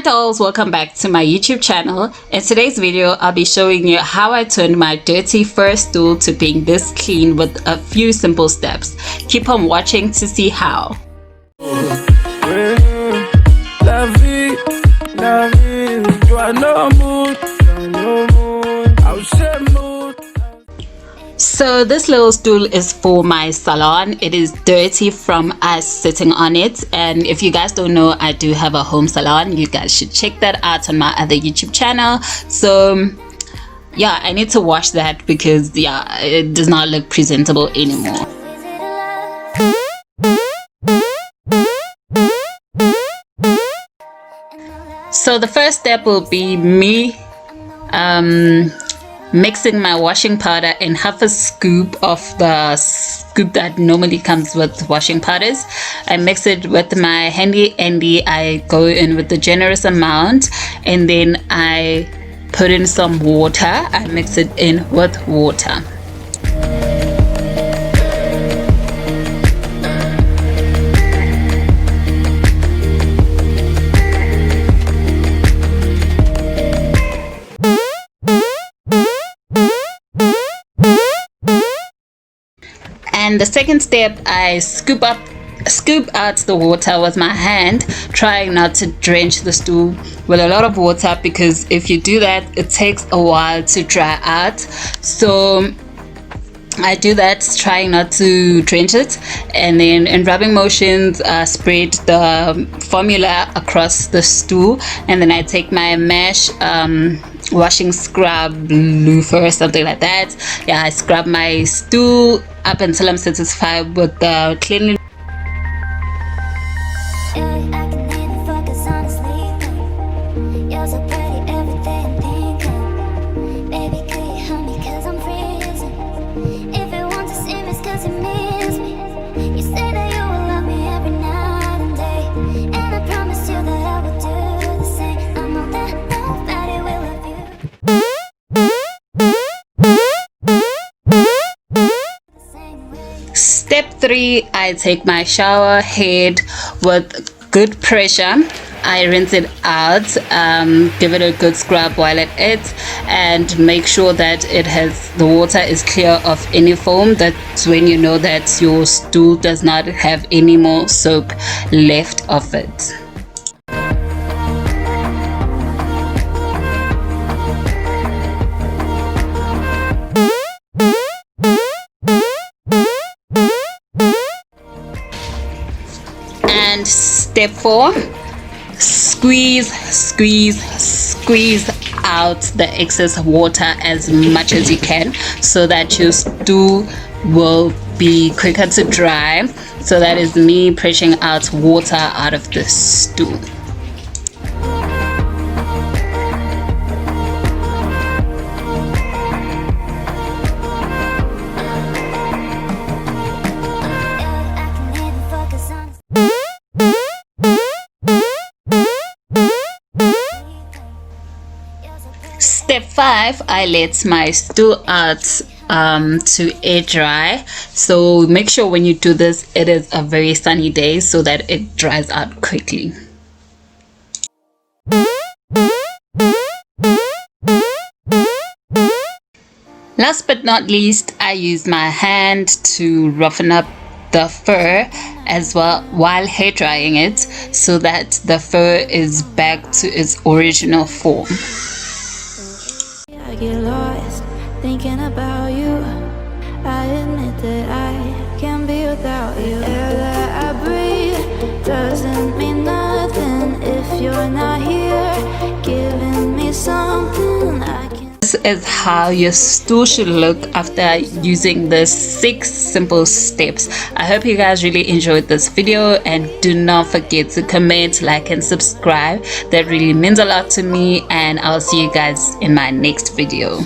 Hi dolls, welcome back to my YouTube channel. In today's video I'll be showing you how I turned my dirty fur stool to being this clean with a few simple steps. Keep on watching to see how. So this little stool is for my salon. It is dirty from us sitting on it, and if you guys don't know, I do have a home salon. You guys should check that out on my other YouTube channel. So yeah, I need to wash that because yeah, it does not look presentable anymore. So the first step will be me mixing my washing powder in half a scoop of the scoop that normally comes with washing powders. I mix it with my handy Andy. I go in with the generous amount, and then I put in some water. I mix it in with water. And the second step, I scoop out the water with my hand, trying not to drench the stool with a lot of water, because if you do that it takes a while to dry out. So I do that, trying not to drench it, and then in rubbing motions spread the formula across the stool, and then I take my mesh washing scrub loofah or something like that. Yeah, I scrub my stool up until I'm satisfied with the cleanliness. Step 3, I take my shower head with good pressure. I rinse it out, give it a good scrub while at it, and make sure that the water is clear of any foam. That's when you know that your stool does not have any more soap left of it. And step 4, squeeze out the excess water as much as you can, so that your stool will be quicker to dry. So that is me pressing out water out of the stool. Step 5, I let my stool out to air dry. So make sure when you do this, it is a very sunny day so that it dries out quickly. Last but not least, I use my hand to roughen up the fur as well while hair drying it, so that the fur is back to its original form. I get lost thinking about you. I admit that I can't be without you. The air that I breathe doesn't mean nothing if you're not here giving me something I can. This is how your stool should look after using the 6 simple steps. I hope you guys really enjoyed this video, and do not forget to comment, like and subscribe. That really means a lot to me, and I'll see you guys in my next video.